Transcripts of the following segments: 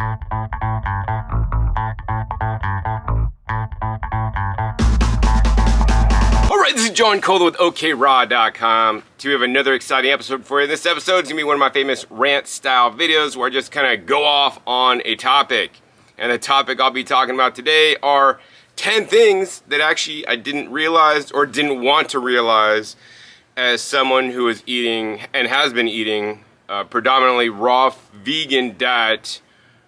Alright, this is John Cola with OKRaw.com. We have another exciting episode for you. This episode is going to be one of my famous rant-style videos where I just kind of go off on a topic. And the topic I'll be talking about today are 10 things that actually I didn't realize or didn't want to realize as someone who is eating and has been eating predominantly raw vegan diet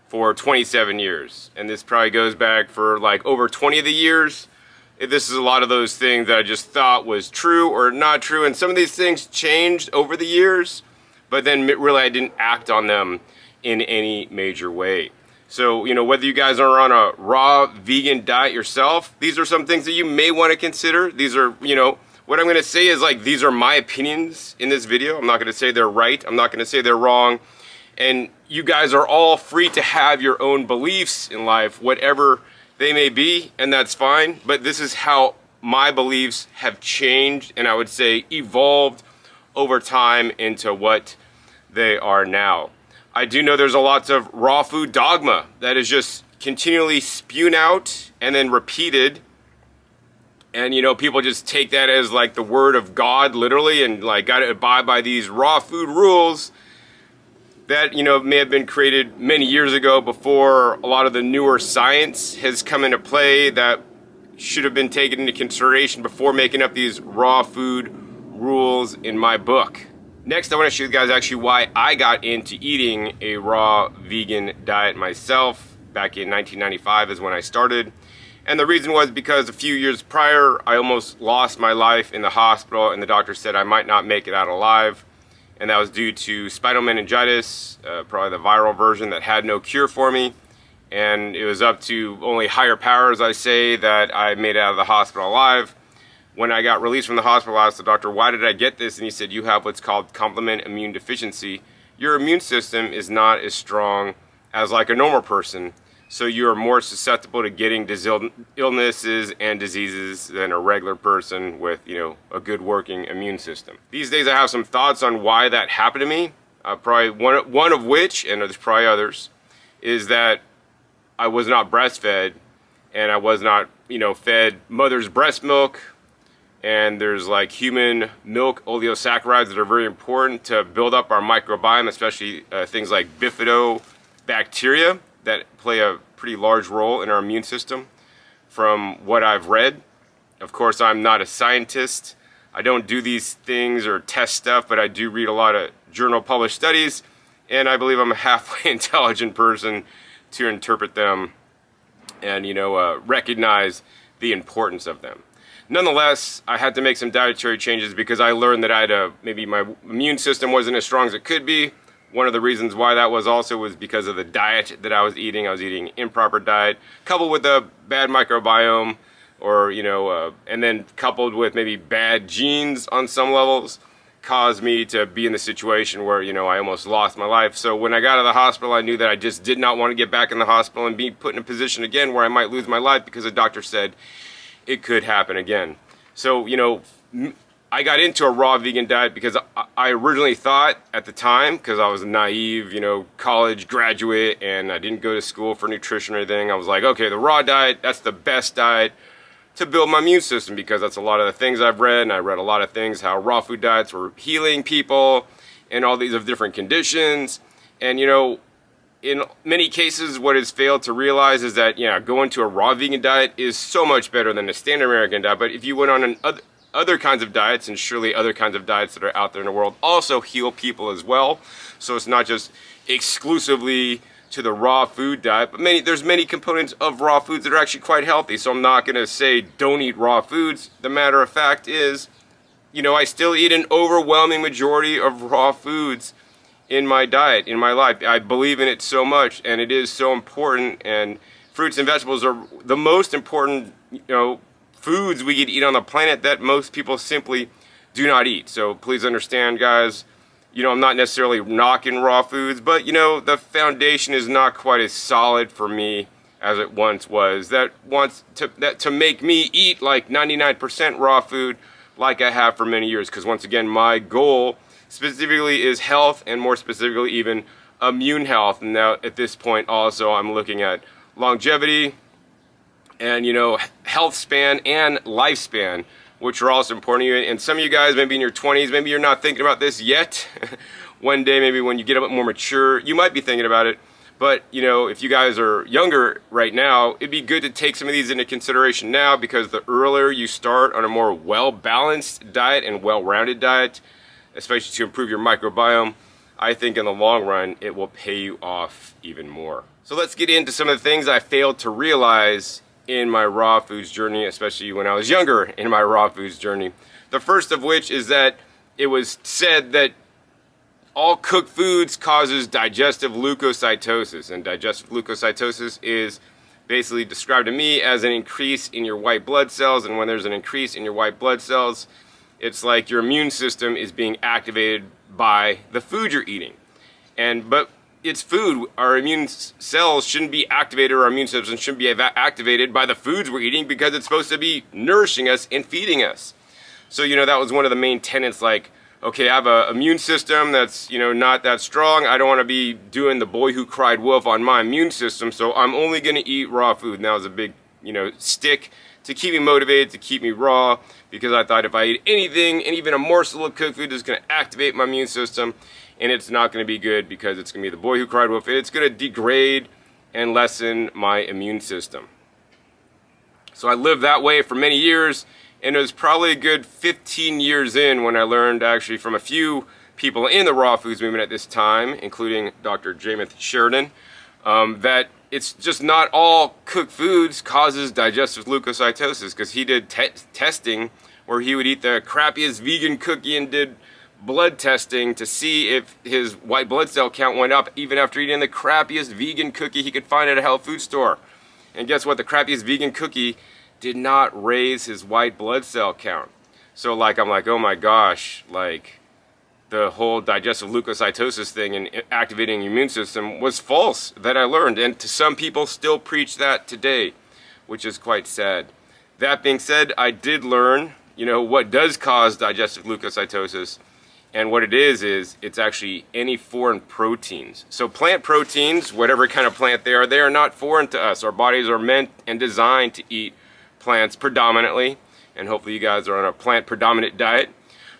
for 27 years. And this probably goes back for like over 20 of the years. This is a lot of those things that I just thought was true or not true. And some of these things changed over the years, but then really I didn't act on them in any major way. So, you know, whether you guys are on a raw vegan diet yourself, these are some things that you may want to consider. These are, you know, what I'm going to say is like, these are my opinions in this video. I'm not going to say they're right. I'm not going to say they're wrong. And you guys are all free to have your own beliefs in life, whatever they may be, and that's fine. But this is how my beliefs have changed and I would say evolved over time into what they are now. I do know there's a lot of raw food dogma that is just continually spewed out and then repeated. And, you know, people just take that as like the word of God, literally, and like got to abide by these raw food rules that, you know, may have been created many years ago before a lot of the newer science has come into play that should have been taken into consideration before making up these raw food rules in my book. Next, I want to show you guys actually why I got into eating a raw vegan diet myself. Back in 1995 is when I started. And the reason was because a few years prior, I almost lost my life in the hospital and the doctor said I might not make it out alive. And that was due to spinal meningitis, probably the viral version that had no cure for me. And it was up to only higher powers, I say, that I made it out of the hospital alive. When I got released from the hospital, I asked the doctor, why did I get this? And he said, you have what's called complement immune deficiency. Your immune system is not as strong as like a normal person. So you are more susceptible to getting illnesses and diseases than a regular person with, you know, a good working immune system. These days I have some thoughts on why that happened to me. Probably one of which, and there's probably others, is that I was not breastfed and I was not, you know, fed mother's breast milk. And there's like human milk oligosaccharides that are very important to build up our microbiome, especially things like bifidobacteria that play a pretty large role in our immune system from what I've read. Of course, I'm not a scientist. I don't do these things or test stuff, but I do read a lot of journal published studies, and I believe I'm a halfway intelligent person to interpret them and, you know, recognize the importance of them. Nonetheless, I had to make some dietary changes because I learned that I had maybe my immune system wasn't as strong as it could be. One of the reasons why that was also was because of the diet that I was eating. I was eating improper diet, coupled with a bad microbiome, or, you know, and then coupled with maybe bad genes on some levels, caused me to be in the situation where, you know, I almost lost my life. So when I got out of the hospital, I knew that I just did not want to get back in the hospital and be put in a position again where I might lose my life because the doctor said it could happen again. So, you know, I got into a raw vegan diet because I originally thought at the time, because I was a naive, you know, college graduate and I didn't go to school for nutrition or anything, I was like, okay, the raw diet, that's the best diet to build my immune system, because that's a lot of the things I've read, and I read a lot of things, how raw food diets were healing people and all these of different conditions. And, you know, in many cases, what is failed to realize is that, yeah, going to a raw vegan diet is so much better than a standard American diet. But if you went on other kinds of diets, and surely other kinds of diets that are out there in the world also heal people as well. So it's not just exclusively to the raw food diet, but there's many components of raw foods that are actually quite healthy. So I'm not going to say don't eat raw foods. The matter of fact is, you know, I still eat an overwhelming majority of raw foods in my diet, in my life. I believe in it so much, and it is so important. And fruits and vegetables are the most important, you know, foods we could eat on the planet that most people simply do not eat. So please understand, guys, you know, I'm not necessarily knocking raw foods, but, you know, the foundation is not quite as solid for me as it once was. That to make me eat like 99% raw food like I have for many years. Because once again, my goal specifically is health, and more specifically even immune health. And now at this point also I'm looking at longevity and, you know, health span and lifespan, which are also important to you. And some of you guys, maybe in your 20s, maybe you're not thinking about this yet. One day, maybe when you get a bit more mature, you might be thinking about it. But, you know, if you guys are younger right now, it'd be good to take some of these into consideration now, because the earlier you start on a more well-balanced diet and well-rounded diet, especially to improve your microbiome, I think in the long run, it will pay you off even more. So let's get into some of the things I failed to realize in my raw foods journey, especially when I was younger in my raw foods journey. The first of which is that it was said that all cooked foods causes digestive leukocytosis, and digestive leukocytosis is basically described to me as an increase in your white blood cells. And when there's an increase in your white blood cells, it's like your immune system is being activated by the food you're eating. But it's food. Our immune cells shouldn't be activated, or our immune system shouldn't be activated by the foods we're eating, because it's supposed to be nourishing us and feeding us. So, you know, that was one of the main tenets, like, okay, I have an immune system that's, you know, not that strong. I don't want to be doing the boy who cried wolf on my immune system, so I'm only going to eat raw food. And that was a big, you know, stick to keep me motivated, to keep me raw, because I thought if I eat anything, and even a morsel of cooked food, is going to activate my immune system, and it's not going to be good, because it's going to be the boy who cried wolf. It's going to degrade and lessen my immune system. So I lived that way for many years. And it was probably a good 15 years in when I learned, actually, from a few people in the raw foods movement at this time, including Dr. James Sheridan, that it's just not all cooked foods causes digestive leukocytosis, because he did testing where he would eat the crappiest vegan cookie and did blood testing to see if his white blood cell count went up even after eating the crappiest vegan cookie he could find at a health food store. And guess what? The crappiest vegan cookie did not raise his white blood cell count. So like, I'm like, oh my gosh, like the whole digestive leukocytosis thing and activating your immune system was false, that I learned. And to some people still preach that today, which is quite sad. That being said, I did learn, you know, what does cause digestive leukocytosis. And what it is it's actually any foreign proteins. So plant proteins, whatever kind of plant they are not foreign to us. Our bodies are meant and designed to eat plants predominantly, and hopefully you guys are on a plant predominant diet,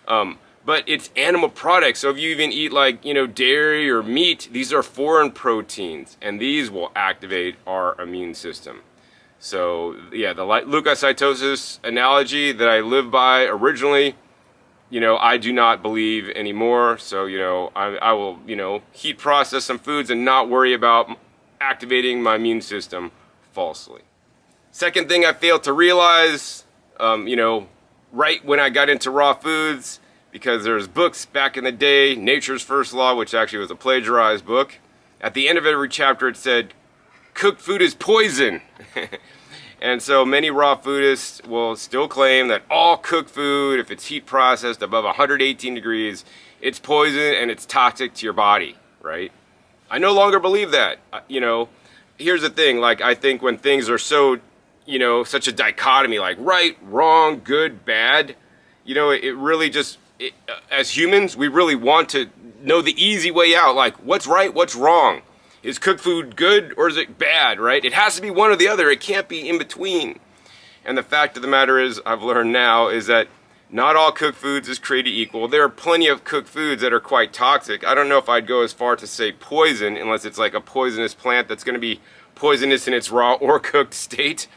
but it's animal products. So if you even eat, like, you know, dairy or meat, these are foreign proteins, and these will activate our immune system. So yeah, the leukocytosis analogy that I lived by originally, you know, I do not believe anymore. So, you know, I will, you know, heat process some foods and not worry about activating my immune system falsely. Second thing I failed to realize, you know, right when I got into raw foods, because there's books back in the day, Nature's First Law, which actually was a plagiarized book. At the end of every chapter it said, cooked food is poison. And so many raw foodists will still claim that all cooked food, if it's heat processed above 118 degrees, it's poison and it's toxic to your body, right? I no longer believe that. You know, here's the thing, like, I think when things are so, you know, such a dichotomy, like right, wrong, good, bad, you know, it really just, as humans, we really want to know the easy way out, like what's right, what's wrong. Is cooked food good or is it bad, right? It has to be one or the other. It can't be in between. And the fact of the matter is, I've learned now, is that not all cooked foods is created equal. There are plenty of cooked foods that are quite toxic. I don't know if I'd go as far to say poison, unless it's like a poisonous plant that's going to be poisonous in its raw or cooked state.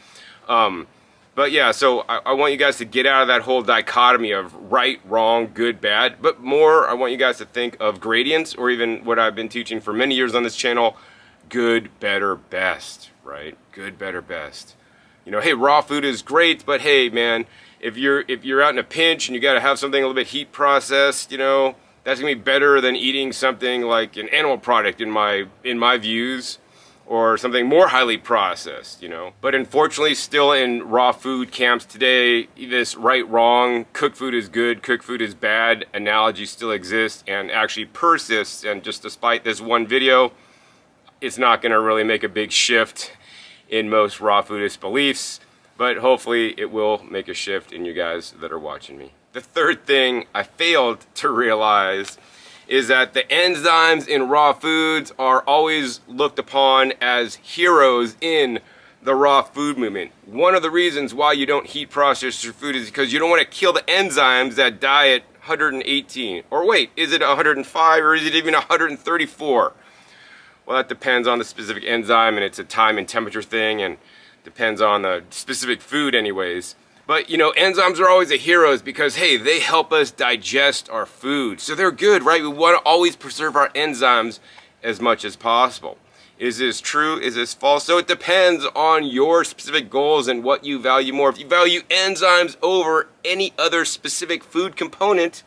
But yeah, so I want you guys to get out of that whole dichotomy of right, wrong, good, bad. But more, I want you guys to think of gradients, or even what I've been teaching for many years on this channel, good, better, best, right? Good, better, best. You know, hey, raw food is great, but hey, man, if you're out in a pinch and you got to have something a little bit heat processed, you know, that's gonna be better than eating something like an animal product in my views, or something more highly processed, you know. But unfortunately, still in raw food camps today, this right, wrong, cooked food is good, cooked food is bad analogy still exists and actually persists. And just despite this one video, it's not gonna really make a big shift in most raw foodist beliefs, but hopefully it will make a shift in you guys that are watching me. The third thing I failed to realize is that the enzymes in raw foods are always looked upon as heroes in the raw food movement. One of the reasons why you don't heat process your food is because you don't want to kill the enzymes that die at 118. Or wait, is it 105 or is it even 134? Well, that depends on the specific enzyme, and it's a time and temperature thing, and depends on the specific food anyways. But, you know, enzymes are always the heroes because, hey, they help us digest our food. So they're good, right? We want to always preserve our enzymes as much as possible. Is this true? Is this false? So it depends on your specific goals and what you value more. If you value enzymes over any other specific food component,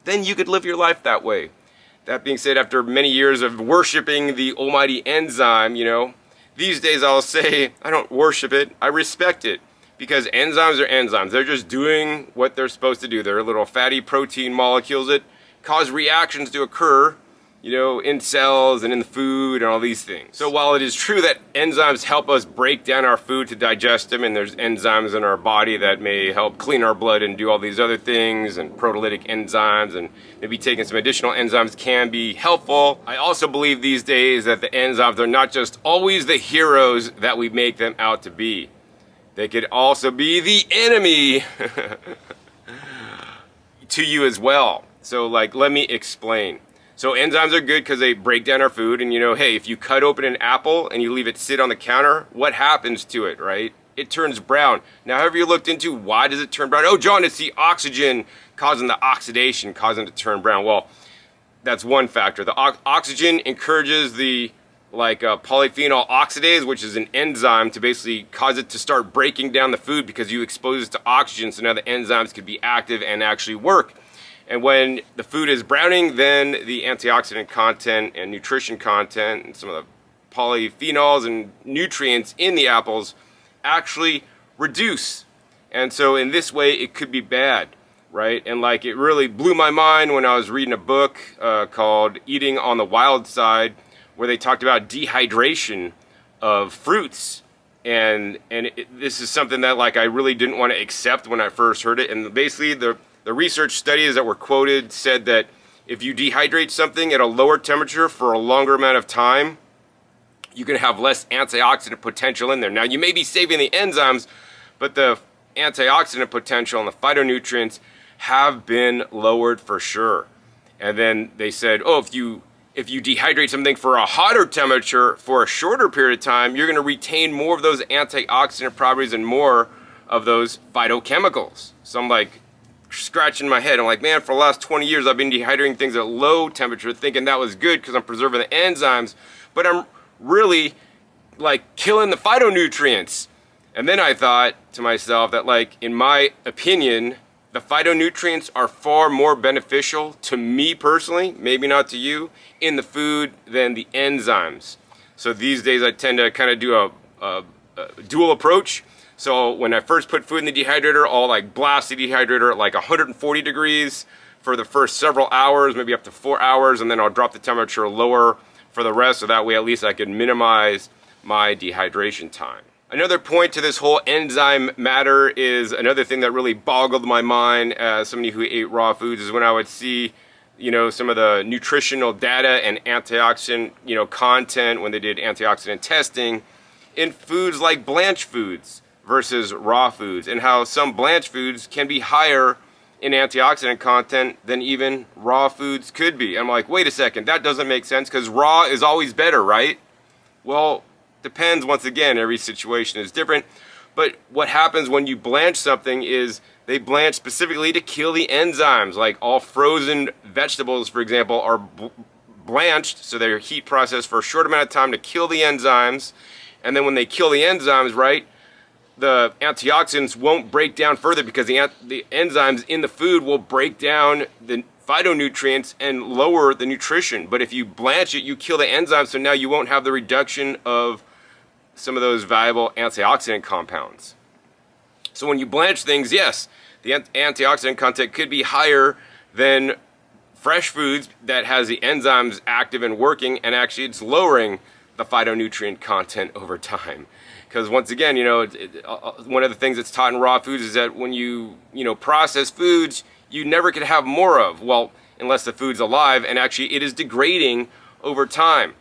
then you could live your life that way. That being said, after many years of worshiping the almighty enzyme, you know, these days I'll say I don't worship it, I respect it. Because enzymes are enzymes. They're just doing what they're supposed to do. They're little fatty protein molecules that cause reactions to occur, you know, in cells and in the food and all these things. So while it is true that enzymes help us break down our food to digest them, and there's enzymes in our body that may help clean our blood and do all these other things, and proteolytic enzymes, and maybe taking some additional enzymes can be helpful, I also believe these days that the enzymes are not just always the heroes that we make them out to be. They could also be the enemy to you as well. So like, let me explain. So enzymes are good because they break down our food, and you know, hey, if you cut open an apple and you leave it sit on the counter, what happens to it, right? It turns brown. Now, have you looked into why does it turn brown? Oh, John, it's the oxygen causing the oxidation, causing it to turn brown. Well, that's one factor. The oxygen encourages the polyphenol oxidase, which is an enzyme, to basically cause it to start breaking down the food because you expose it to oxygen, so now the enzymes could be active and actually work. And when the food is browning, then the antioxidant content and nutrition content and some of the polyphenols and nutrients in the apples actually reduce. And so in this way, it could be bad, right? And like, it really blew my mind when I was reading a book called Eating on the Wild Side, where they talked about dehydration of fruits. And this is something that like I really didn't want to accept when I first heard it. And basically the research studies that were quoted said that if you dehydrate something at a lower temperature for a longer amount of time, you can have less antioxidant potential in there. Now, you may be saving the enzymes, but the antioxidant potential and the phytonutrients have been lowered for sure. And then they said, oh, if you dehydrate something for a hotter temperature for a shorter period of time, you're going to retain more of those antioxidant properties and more of those phytochemicals. So I'm like scratching my head. I'm like, man, for the last 20 years, I've been dehydrating things at low temperature, thinking that was good because I'm preserving the enzymes, but I'm really like killing the phytonutrients. And then I thought to myself that, like, in my opinion, the phytonutrients are far more beneficial to me personally, maybe not to you, in the food than the enzymes. So these days I tend to kind of do a dual approach. So when I first put food in the dehydrator, I'll like blast the dehydrator at like 140 degrees for the first several hours, maybe up to 4 hours, and then I'll drop the temperature lower for the rest, so that way at least I can minimize my dehydration time. Another point to this whole enzyme matter is another thing that really boggled my mind as somebody who ate raw foods is when I would see, you know, some of the nutritional data and antioxidant, you know, content when they did antioxidant testing in foods like blanched foods versus raw foods, and how some blanched foods can be higher in antioxidant content than even raw foods could be. I'm like, wait a second, that doesn't make sense because raw is always better, right? Well, depends. Once again, every situation is different. But what happens when you blanch something is they blanch specifically to kill the enzymes. Like all frozen vegetables, for example, are blanched, so they're heat processed for a short amount of time to kill the enzymes. And then when they kill the enzymes, right, the antioxidants won't break down further because the enzymes in the food will break down the phytonutrients and lower the nutrition. But if you blanch it, you kill the enzymes, so now you won't have the reduction of some of those valuable antioxidant compounds. So when you blanch things, yes, the antioxidant content could be higher than fresh foods that has the enzymes active and working, and actually it's lowering the phytonutrient content over time. Because once again, you know, one of the things that's taught in raw foods is that when you process foods, you never could have more of. Well, unless the food's alive, and actually it is degrading over time.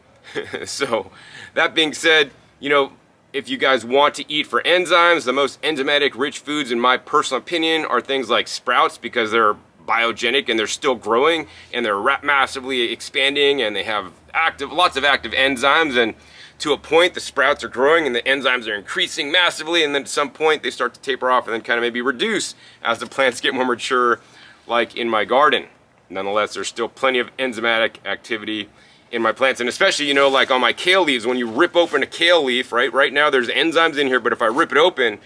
So that being said, you know, if you guys want to eat for enzymes, the most enzymatic rich foods in my personal opinion are things like sprouts, because they're biogenic and they're still growing and they're massively expanding and they have lots of active enzymes, and to a point the sprouts are growing and the enzymes are increasing massively, and then at some point they start to taper off and then kind of maybe reduce as the plants get more mature, like in my garden. Nonetheless, there's still plenty of enzymatic activity in my plants, and especially, you know, like on my kale leaves, when you rip open a kale leaf, right now there's enzymes in here, but if I rip it open,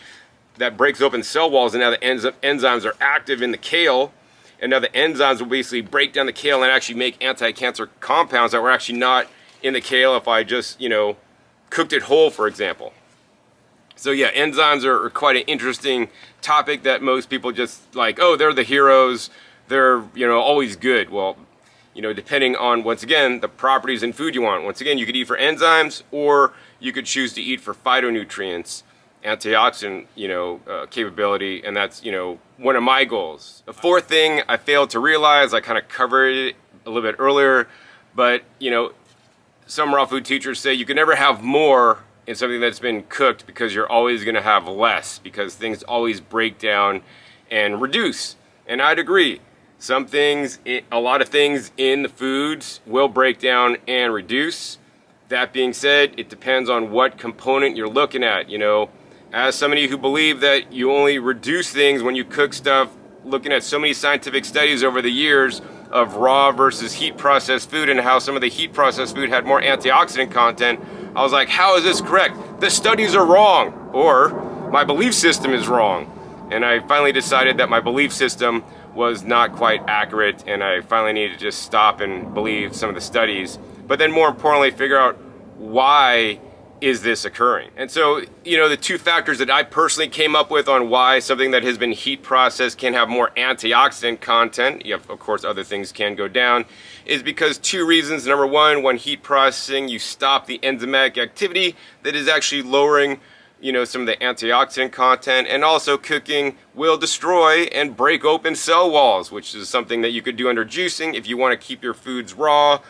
that breaks open cell walls, and now the enzymes are active in the kale, and now the enzymes will basically break down the kale and actually make anti-cancer compounds that were actually not in the kale if I just, you know, cooked it whole, for example. So yeah, enzymes are quite an interesting topic that most people just like, oh, they're the heroes, they're, you know, always good. Well, you know, depending on, once again, the properties in food you want. Once again, you could eat for enzymes, or you could choose to eat for phytonutrients, antioxidant, you know, capability, and that's, you know, one of my goals. The fourth thing I failed to realize, I kind of covered it a little bit earlier, but, you know, some raw food teachers say you can never have more in something that's been cooked, because you're always going to have less, because things always break down and reduce. And I'd agree. Some things, a lot of things in the foods will break down and reduce. That being said, it depends on what component you're looking at. You know, as somebody who believe that you only reduce things when you cook stuff, looking at so many scientific studies over the years of raw versus heat processed food, and how some of the heat processed food had more antioxidant content, I was like, how is this correct? The studies are wrong, or my belief system is wrong. And I finally decided that my belief system was not quite accurate, and I finally needed to just stop and believe some of the studies, but then more importantly figure out why is this occurring. And so, you know, the two factors that I personally came up with on why something that has been heat processed can have more antioxidant content, yeah, of course other things can go down, is because two reasons. Number one, when heat processing, you stop the enzymatic activity that is actually lowering, you know, some of the antioxidant content, and also cooking will destroy and break open cell walls, which is something that you could do under juicing if you want to keep your foods raw,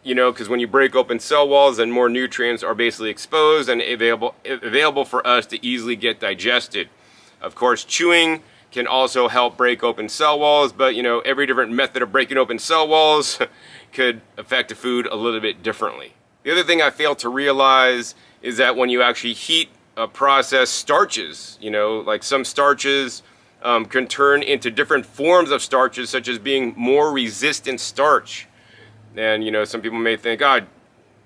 you know, because when you break open cell walls, then more nutrients are basically exposed and available for us to easily get digested. Of course, chewing can also help break open cell walls, but, you know, every different method of breaking open cell walls could affect the food a little bit differently. The other thing I failed to realize is that when you actually heat process starches, you know, like some starches can turn into different forms of starches, such as being more resistant starch. And, you know, some people may think, God,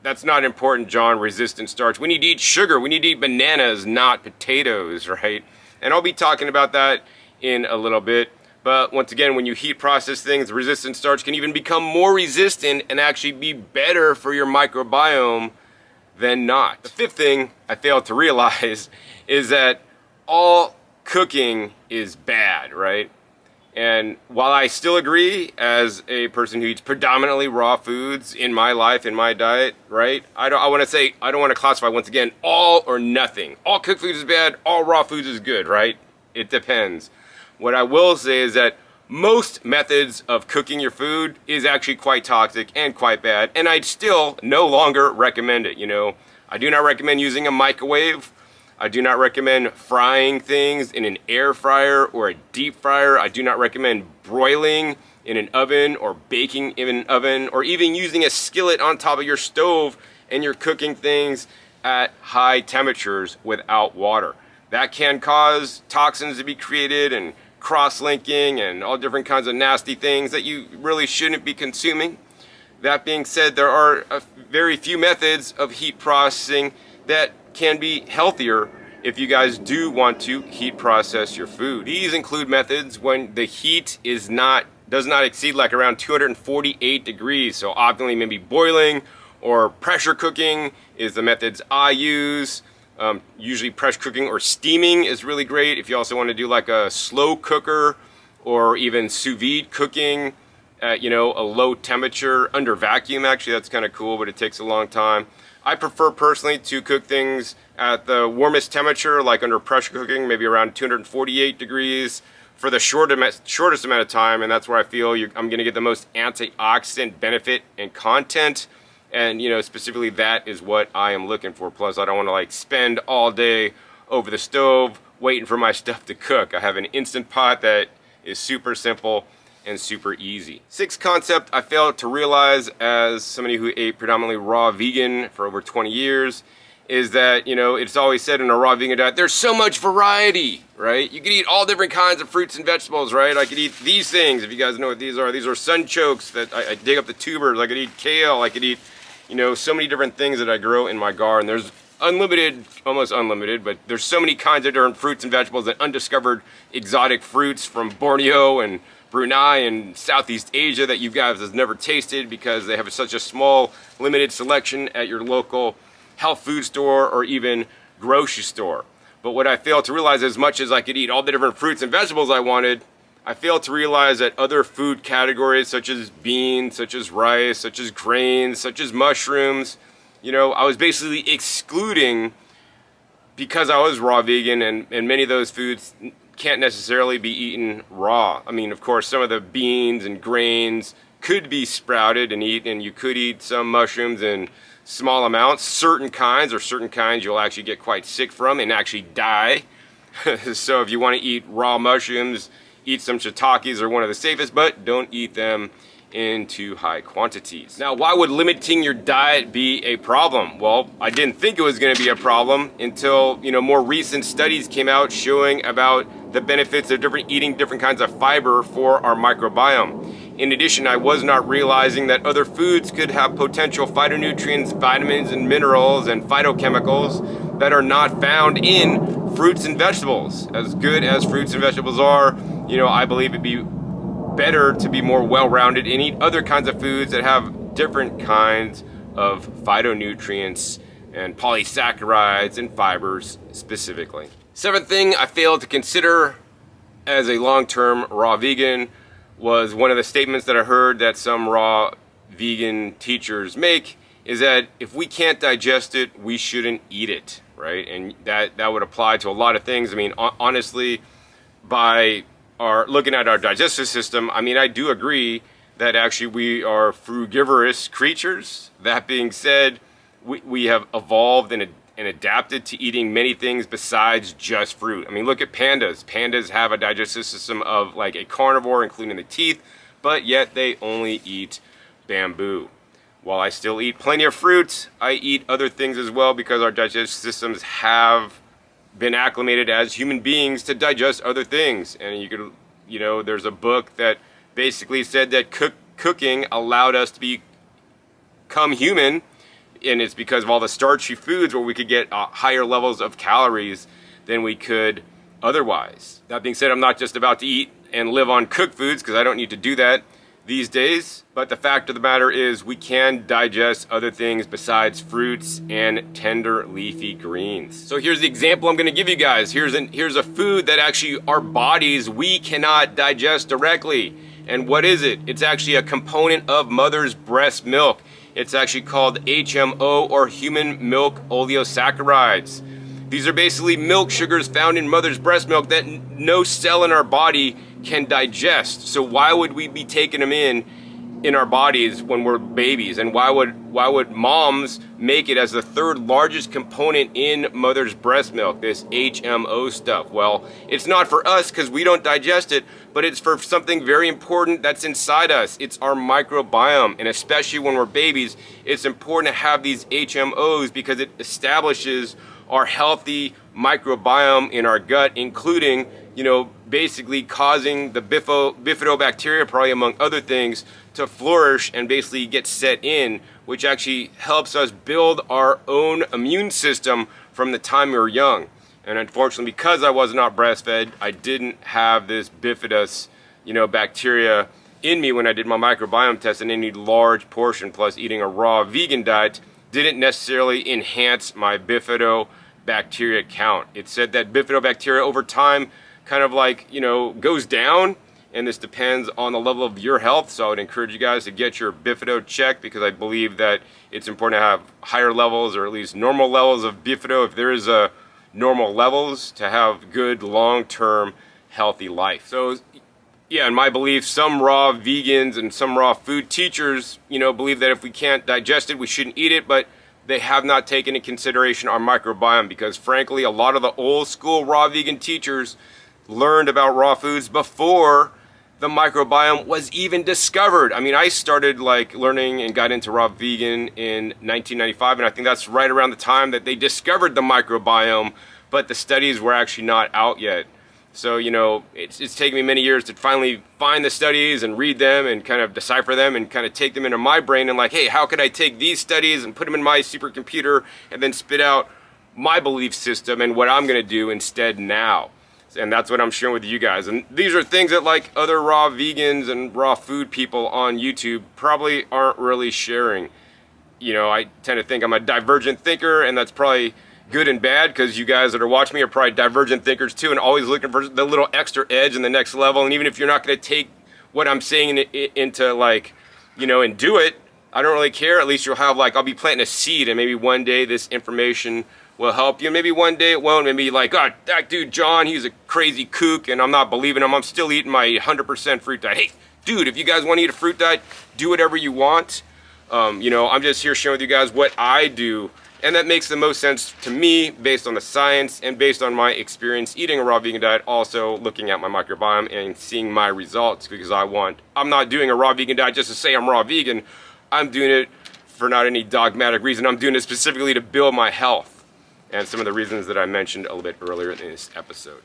that's not important, John, resistant starch. We need to eat sugar. We need to eat bananas, not potatoes, right? And I'll be talking about that in a little bit. But once again, when you heat process things, resistant starch can even become more resistant and actually be better for your microbiome than not. The fifth thing I failed to realize is that all cooking is bad, right? And while I still agree, as a person who eats predominantly raw foods in my life, in my diet, right? I don't want to classify, once again, all or nothing. All cooked food is bad, all raw foods is good, right? It depends. What I will say is that most methods of cooking your food is actually quite toxic and quite bad, and I'd still no longer recommend it. You know, I do not recommend using a microwave. I do not recommend frying things in an air fryer or a deep fryer. I do not recommend broiling in an oven or baking in an oven, or even using a skillet on top of your stove and you're cooking things at high temperatures without water. That can cause toxins to be created and cross-linking and all different kinds of nasty things that you really shouldn't be consuming. That being said, there are very few methods of heat processing that can be healthier if you guys do want to heat process your food. These include methods when the heat does not exceed like around 248 degrees. So optimally maybe boiling or pressure cooking is the methods I use. Usually pressure cooking or steaming is really great. If you also want to do like a slow cooker or even sous vide cooking at, you know, a low temperature under vacuum, actually that's kind of cool, but it takes a long time. I prefer personally to cook things at the warmest temperature, like under pressure cooking, maybe around 248 degrees for the shortest amount of time, and that's where I feel I'm going to get the most antioxidant benefit and content. And, you know, specifically that is what I am looking for. Plus, I don't want to like spend all day over the stove waiting for my stuff to cook. I have an Instant Pot that is super simple and super easy. Sixth concept I failed to realize as somebody who ate predominantly raw vegan for over 20 years is that, you know, it's always said in a raw vegan diet, there's so much variety, right? You could eat all different kinds of fruits and vegetables, right? I could eat these things, if you guys know what these are. These are sunchokes that I dig up the tubers. I could eat kale. I could eat, you know, so many different things that I grow in my garden. There's unlimited, almost unlimited, but there's so many kinds of different fruits and vegetables and undiscovered exotic fruits from Borneo and Brunei and Southeast Asia that you guys have never tasted because they have such a small, limited selection at your local health food store or even grocery store. But what I failed to realize, as much as I could eat all the different fruits and vegetables I wanted, I failed to realize that other food categories such as beans, such as rice, such as grains, such as mushrooms, you know, I was basically excluding because I was raw vegan, and many of those foods can't necessarily be eaten raw. I mean, of course, some of the beans and grains could be sprouted and eaten, and you could eat some mushrooms in small amounts. Certain kinds you'll actually get quite sick from and actually die. So if you want to eat raw mushrooms, eat some shiitakes, are one of the safest, but don't eat them in too high quantities. Now, why would limiting your diet be a problem? Well, I didn't think it was going to be a problem until, you know, more recent studies came out showing about the benefits of eating different kinds of fiber for our microbiome. In addition, I was not realizing that other foods could have potential phytonutrients, vitamins and minerals and phytochemicals that are not found in fruits and vegetables. As good as fruits and vegetables are, you know, I believe it'd be better to be more well-rounded and eat other kinds of foods that have different kinds of phytonutrients and polysaccharides and fibers specifically. Seventh thing I failed to consider as a long-term raw vegan was one of the statements that I heard that some raw vegan teachers make is that if we can't digest it, we shouldn't eat it, right? And that would apply to a lot of things. I mean, honestly, by looking at our digestive system, I mean, I do agree that actually we are frugivorous creatures. That being said, we have evolved and adapted to eating many things besides just fruit. I mean, look at pandas. Pandas have a digestive system of like a carnivore, including the teeth, but yet they only eat bamboo. While I still eat plenty of fruits, I eat other things as well because our digestive systems have been acclimated as human beings to digest other things. And you could, you know, there's a book that basically said that cooking allowed us to become human, and it's because of all the starchy foods where we could get higher levels of calories than we could otherwise. That being said, I'm not just about to eat and live on cooked foods because I don't need to do that these days, but the fact of the matter is we can digest other things besides fruits and tender leafy greens. So here's the example I'm going to give you guys. Here's a food that actually our bodies, we cannot digest directly. And what is it? It's actually a component of mother's breast milk. It's actually called HMO, or human milk oligosaccharides. These are basically milk sugars found in mother's breast milk that no cell in our body can digest. So why would we be taking them in our bodies when we're babies? And why would moms make it as the third largest component in mother's breast milk, this HMO stuff? Well, it's not for us because we don't digest it, but it's for something very important that's inside us. It's our microbiome, and especially when we're babies, it's important to have these HMOs because it establishes our healthy microbiome in our gut, including, you know, basically causing the bifidobacteria, probably among other things, to flourish and basically get set in, which actually helps us build our own immune system from the time we were young. And unfortunately, because I was not breastfed, I didn't have this bifidus, you know, bacteria in me when I did my microbiome test, and any large portion, plus eating a raw vegan diet, didn't necessarily enhance my bifidobacteria count. It said that bifidobacteria over time kind of like, you know, goes down, and this depends on the level of your health. So I would encourage you guys to get your bifido checked because I believe that it's important to have higher levels, or at least normal levels of bifido, if there is a normal levels, to have good long-term healthy life. So yeah, in my belief, some raw vegans and some raw food teachers, believe that if we can't digest it, we shouldn't eat it, but they have not taken into consideration our microbiome, because frankly, a lot of the old school raw vegan teachers learned about raw foods before the microbiome was even discovered. I mean, I started learning and got into raw vegan in 1995, and I think that's right around the time that they discovered the microbiome, but the studies were actually not out yet. So, it's taken me many years to finally find the studies and read them and kind of decipher them and kind of take them into my brain and hey, how could I take these studies and put them in my supercomputer and then spit out my belief system and what I'm going to do instead now. And that's what I'm sharing with you guys. And these are things that other raw vegans and raw food people on YouTube probably aren't really sharing. I tend to think I'm a divergent thinker, and that's probably good and bad, because you guys that are watching me are probably divergent thinkers too, and always looking for the little extra edge and the next level. And even if you're not going to take what I'm saying into and do it, I don't really care. At least you'll have I'll be planting a seed, and maybe one day this information will help you. Maybe one day it won't. Maybe oh, that dude John, he's a crazy kook, and I'm not believing him. I'm still eating my 100% fruit diet. Hey, dude, if you guys want to eat a fruit diet, do whatever you want. I'm just here sharing with you guys what I do. And that makes the most sense to me based on the science and based on my experience eating a raw vegan diet, also looking at my microbiome and seeing my results, because I'm not doing a raw vegan diet just to say I'm raw vegan. I'm doing it for not any dogmatic reason. I'm doing it specifically to build my health, and some of the reasons that I mentioned a little bit earlier in this episode.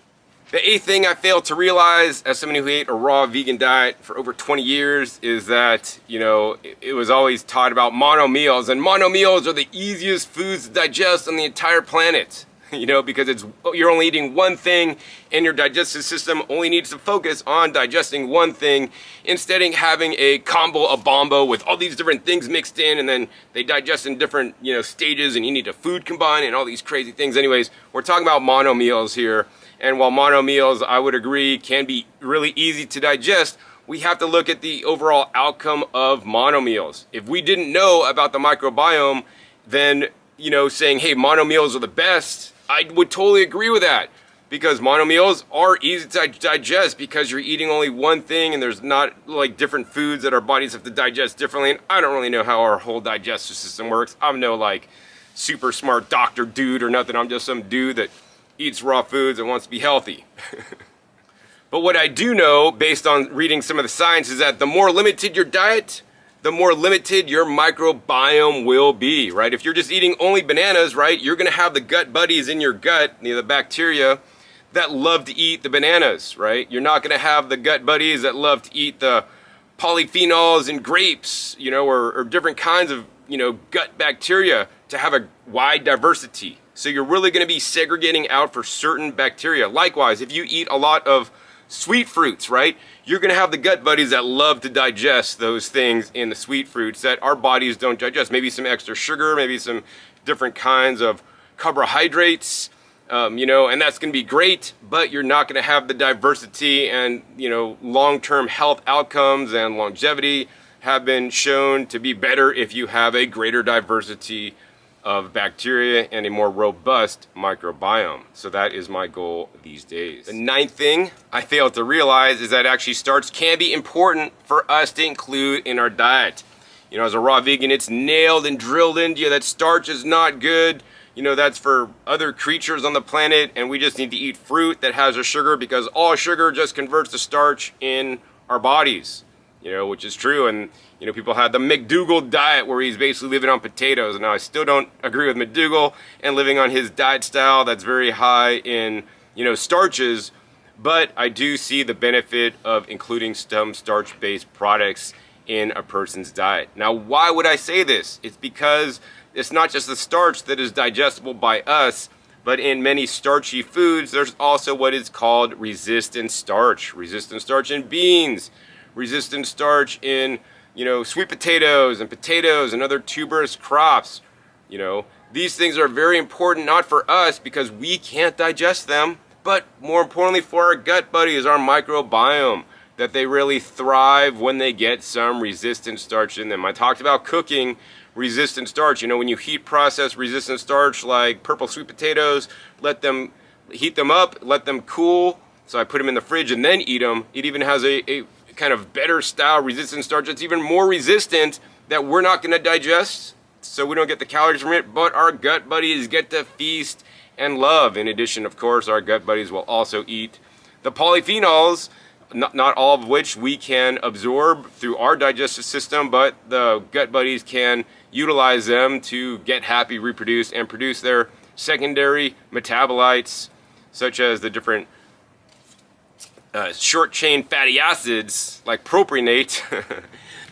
The eighth thing I failed to realize as somebody who ate a raw vegan diet for over 20 years is that, it was always taught about mono meals, and mono meals are the easiest foods to digest on the entire planet, because you're only eating one thing, and your digestive system only needs to focus on digesting one thing instead of having a combo, a bombo with all these different things mixed in, and then they digest in different, stages, and you need to food combine and all these crazy things. Anyways, we're talking about mono meals here. And while mono meals, I would agree, can be really easy to digest, we have to look at the overall outcome of mono meals. If we didn't know about the microbiome, then, saying, hey, mono meals are the best, I would totally agree with that. Because mono meals are easy to digest because you're eating only one thing, and there's not different foods that our bodies have to digest differently. And I don't really know how our whole digestive system works. I'm no super smart doctor dude or nothing. I'm just some dude that eats raw foods and wants to be healthy. But what I do know, based on reading some of the science, is that the more limited your diet, the more limited your microbiome will be, right? If you're just eating only bananas, right, you're going to have the gut buddies in your gut, the bacteria, that love to eat the bananas, right? You're not going to have the gut buddies that love to eat the polyphenols in grapes, or different kinds of, gut bacteria, to have a wide diversity. So you're really going to be segregating out for certain bacteria. Likewise, if you eat a lot of sweet fruits, right, you're going to have the gut buddies that love to digest those things in the sweet fruits that our bodies don't digest. Maybe some extra sugar, maybe some different kinds of carbohydrates, and that's going to be great, but you're not going to have the diversity and, long-term health outcomes and longevity have been shown to be better if you have a greater diversity of bacteria and a more robust microbiome. So that is my goal these days. The ninth thing I failed to realize is that actually starch can be important for us to include in our diet. As a raw vegan, it's nailed and drilled into you that starch is not good. That's for other creatures on the planet, and we just need to eat fruit that has a sugar, because all sugar just converts to starch in our bodies, which is true. And people had the McDougall diet where he's basically living on potatoes. And now I still don't agree with McDougall and living on his diet style that's very high in, starches. But I do see the benefit of including some starch-based products in a person's diet. Now, why would I say this? It's because it's not just the starch that is digestible by us, but in many starchy foods, there's also what is called resistant starch. Resistant starch in beans, resistant starch in sweet potatoes and other tuberous crops. These things are very important, not for us because we can't digest them, but more importantly for our gut buddies, our microbiome, that they really thrive when they get some resistant starch in them. I talked about cooking resistant starch. When you heat process resistant starch like purple sweet potatoes, heat them up, let them cool, so I put them in the fridge and then eat them. It even has a kind of better style resistant starch that's even more resistant that we're not going to digest, so we don't get the calories from it, but our gut buddies get to feast and love. In addition, of course, our gut buddies will also eat the polyphenols, not all of which we can absorb through our digestive system, but the gut buddies can utilize them to get happy, reproduce, and produce their secondary metabolites, such as the different short-chain fatty acids like propionate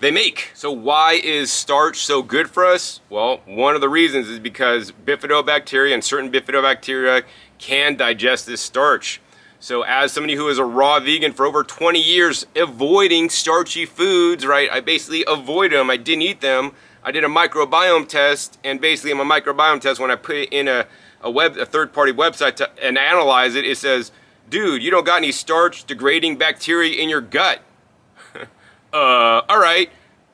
they make. So why is starch so good for us? Well, one of the reasons is because bifidobacteria and certain bifidobacteria can digest this starch. So as somebody who is a raw vegan for over 20 years, avoiding starchy foods, right? I basically avoid them. I didn't eat them. I did a microbiome test, and basically in my microbiome test, when I put it in a third-party website and analyze it, it says, dude, you don't got any starch degrading bacteria in your gut. All right.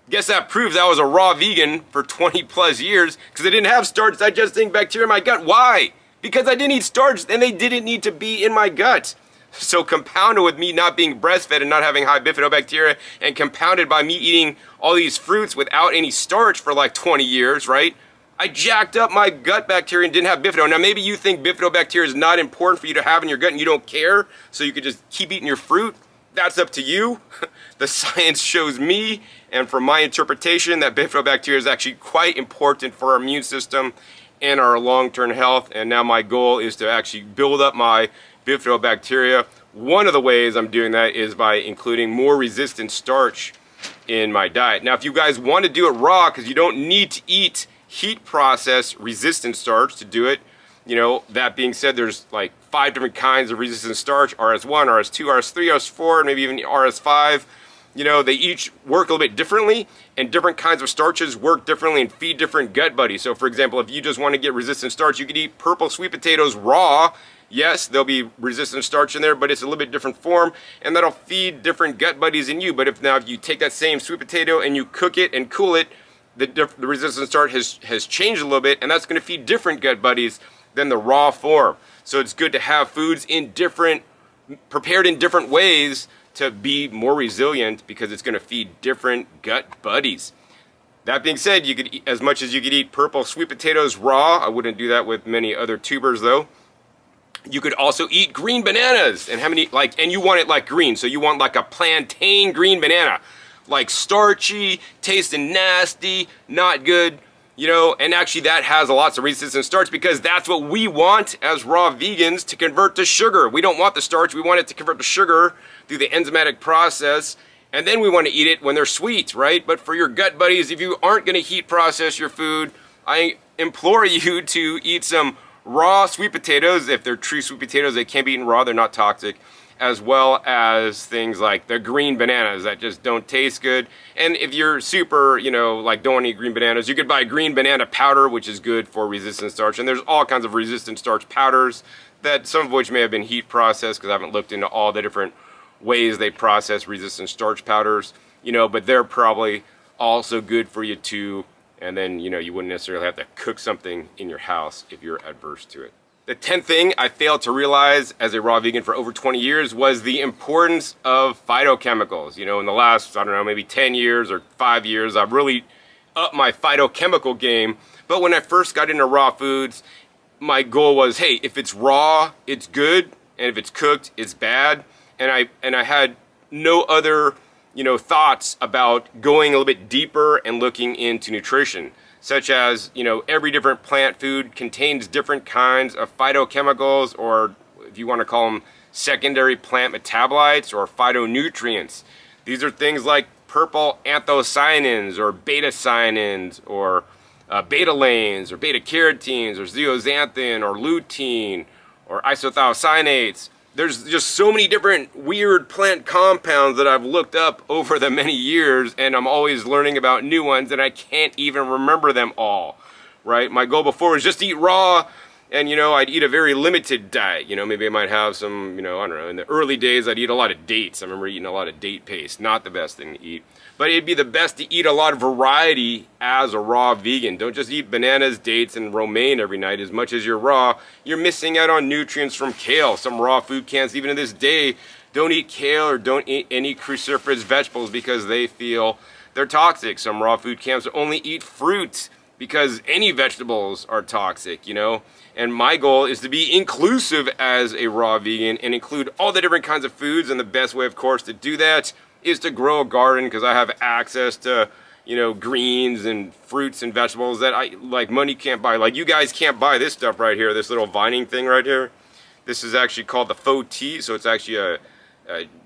Guess that proves I was a raw vegan for 20 plus years, because I didn't have starch digesting bacteria in my gut. Why? Because I didn't eat starch and they didn't need to be in my gut. So compounded with me not being breastfed and not having high bifidobacteria, and compounded by me eating all these fruits without any starch for like 20 years, right? I jacked up my gut bacteria and didn't have bifido. Now maybe you think bifidobacteria is not important for you to have in your gut and you don't care, so you could just keep eating your fruit. That's up to you. The science shows me, and from my interpretation, that bifidobacteria is actually quite important for our immune system and our long-term health. And now my goal is to actually build up my bifidobacteria. One of the ways I'm doing that is by including more resistant starch in my diet. Now, if you guys want to do it raw, because you don't need to eat heat process resistant starch to do it, you know, that being said, there's like 5 different kinds of resistant starch: RS1, RS2, RS3, RS4, and maybe even RS5. You know, they each work a little bit differently, and different kinds of starches work differently and feed different gut buddies. So for example, if you just want to get resistant starch, you could eat purple sweet potatoes raw. Yes, there'll be resistant starch in there, but it's a little bit different form, and that'll feed different gut buddies in you. But if you take that same sweet potato and you cook it and cool it, the resistant starch has changed a little bit, and that's going to feed different gut buddies than the raw form. So it's good to have foods prepared in different ways to be more resilient, because it's going to feed different gut buddies. That being said, you could eat as much as you could eat purple sweet potatoes raw. I wouldn't do that with many other tubers though. You could also eat green bananas, and and you want it like green, so you want like a plantain green banana, like starchy, tasting nasty, not good. You know, and actually that has lots of resistant starch, because that's what we want as raw vegans, to convert to sugar. We don't want the starch, we want it to convert to sugar through the enzymatic process, and then we want to eat it when they're sweet, right? But for your gut buddies, if you aren't going to heat process your food, I implore you to eat some raw sweet potatoes. If they're true sweet potatoes, they can be eaten raw, they're not toxic, as well as things like the green bananas that just don't taste good. And if you're super, you know, like don't want to eat green bananas, you could buy green banana powder, which is good for resistant starch. And there's all kinds of resistant starch powders, that some of which may have been heat processed, because I haven't looked into all the different ways they process resistant starch powders, you know, but they're probably also good for you too. And then, you know, you wouldn't necessarily have to cook something in your house if you're adverse to it. The 10th thing I failed to realize as a raw vegan for over 20 years was the importance of phytochemicals. You know, in the last, I don't know, maybe 10 years or 5 years, I've really upped my phytochemical game. But when I first got into raw foods, my goal was, hey, if it's raw, it's good, and if it's cooked, it's bad. And I had no other, you know, thoughts about going a little bit deeper and looking into nutrition, such as, you know, every different plant food contains different kinds of phytochemicals, or if you want to call them secondary plant metabolites or phytonutrients. These are things like purple anthocyanins or beta-cyanins or beta-lanes or beta-carotenes or zeaxanthin or lutein or isothiocyanates. There's just so many different weird plant compounds that I've looked up over the many years, and I'm always learning about new ones, and I can't even remember them all, right? My goal before was just to eat raw, And, I'd eat a very limited diet. Maybe I might have some, I don't know, in the early days, I'd eat a lot of dates. I remember eating a lot of date paste. Not the best thing to eat. But it'd be the best to eat a lot of variety as a raw vegan. Don't just eat bananas, dates, and romaine every night. As much as you're raw, you're missing out on nutrients from kale. Some raw food camps, even to this day, don't eat kale or don't eat any cruciferous vegetables because they feel they're toxic. Some raw food camps only eat fruit because any vegetables are toxic, And my goal is to be inclusive as a raw vegan and include all the different kinds of foods. And the best way, of course, to do that is to grow a garden because I have access to, greens and fruits and vegetables that money can't buy. Like you guys can't buy this stuff right here, this little vining thing right here. This is actually called the faux tea. So it's actually a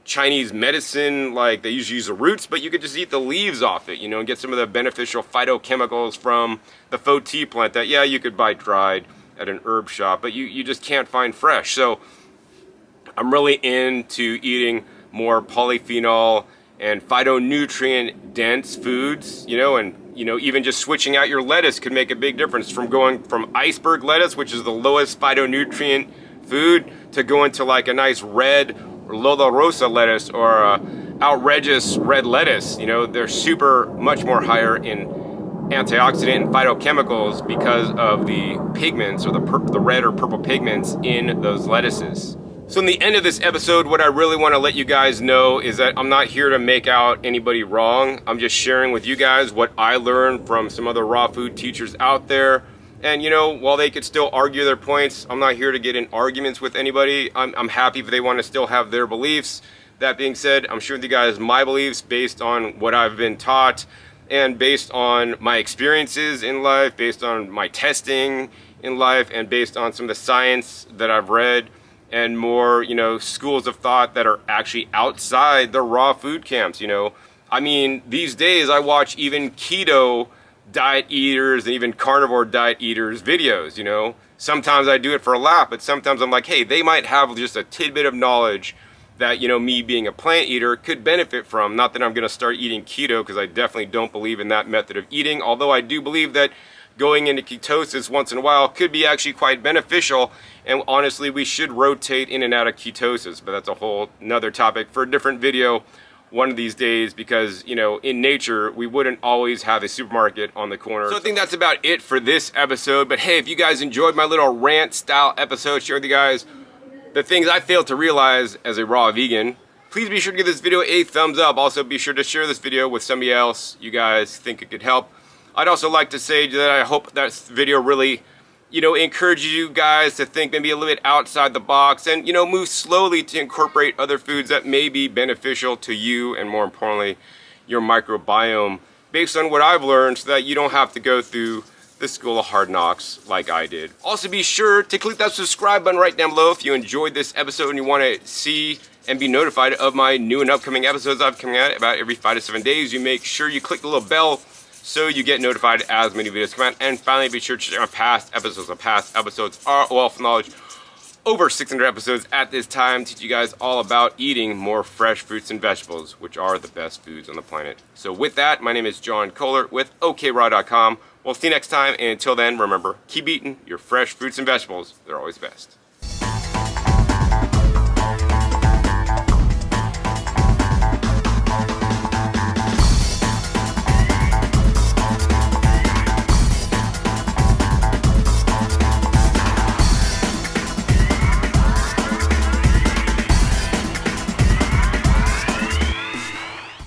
Chinese medicine, like they usually use the roots, but you could just eat the leaves off it, and get some of the beneficial phytochemicals from the faux tea plant that, yeah, you could buy dried at an herb shop, but you just can't find fresh. So I'm really into eating more polyphenol and phytonutrient dense foods, and even just switching out your lettuce could make a big difference from going from iceberg lettuce, which is the lowest phytonutrient food, to going to like a nice red or Lola Rosa lettuce or outrageous red lettuce. They're super much more higher in antioxidant and phytochemicals because of the pigments or the red or purple pigments in those lettuces. So in the end of this episode, what I really want to let you guys know is that I'm not here to make out anybody wrong. I'm just sharing with you guys what I learned from some other raw food teachers out there. And while they could still argue their points, I'm not here to get in arguments with anybody. I'm happy if they want to still have their beliefs. That being said, I'm sharing with you guys my beliefs based on what I've been taught and based on my experiences in life, based on my testing in life, and based on some of the science that I've read, and more, schools of thought that are actually outside the raw food camps, I mean, these days I watch even keto diet eaters and even carnivore diet eaters videos, Sometimes I do it for a laugh, but sometimes I'm like, hey, they might have just a tidbit of knowledge that, me being a plant eater could benefit from. Not that I'm going to start eating keto, because I definitely don't believe in that method of eating, although I do believe that going into ketosis once in a while could be actually quite beneficial. And honestly, we should rotate in and out of ketosis, but that's a whole nother topic for a different video one of these days, because, in nature, we wouldn't always have a supermarket on the corner. So I think that's about it for this episode. But hey, if you guys enjoyed my little rant style episode, share with you guys the things I failed to realize as a raw vegan, please be sure to give this video a thumbs up. Also, be sure to share this video with somebody else you guys think it could help. I'd also like to say that I hope that video really, encourages you guys to think maybe a little bit outside the box and, move slowly to incorporate other foods that may be beneficial to you and, more importantly, your microbiome based on what I've learned, so that you don't have to go through the school of hard knocks like I did. Also, be sure to click that subscribe button right down below if you enjoyed this episode and you want to see and be notified of my new and upcoming episodes I've coming out about every 5 to 7 days. You make sure you click the little bell so you get notified as many videos come out. And finally, be sure to check out past episodes. The past episodes are a wealth of knowledge. Over 600 episodes at this time teach you guys all about eating more fresh fruits and vegetables, which are the best foods on the planet. So with that, my name is John Kohler with OKRaw.com. We'll see you next time, and until then, remember, keep eating your fresh fruits and vegetables. They're always best.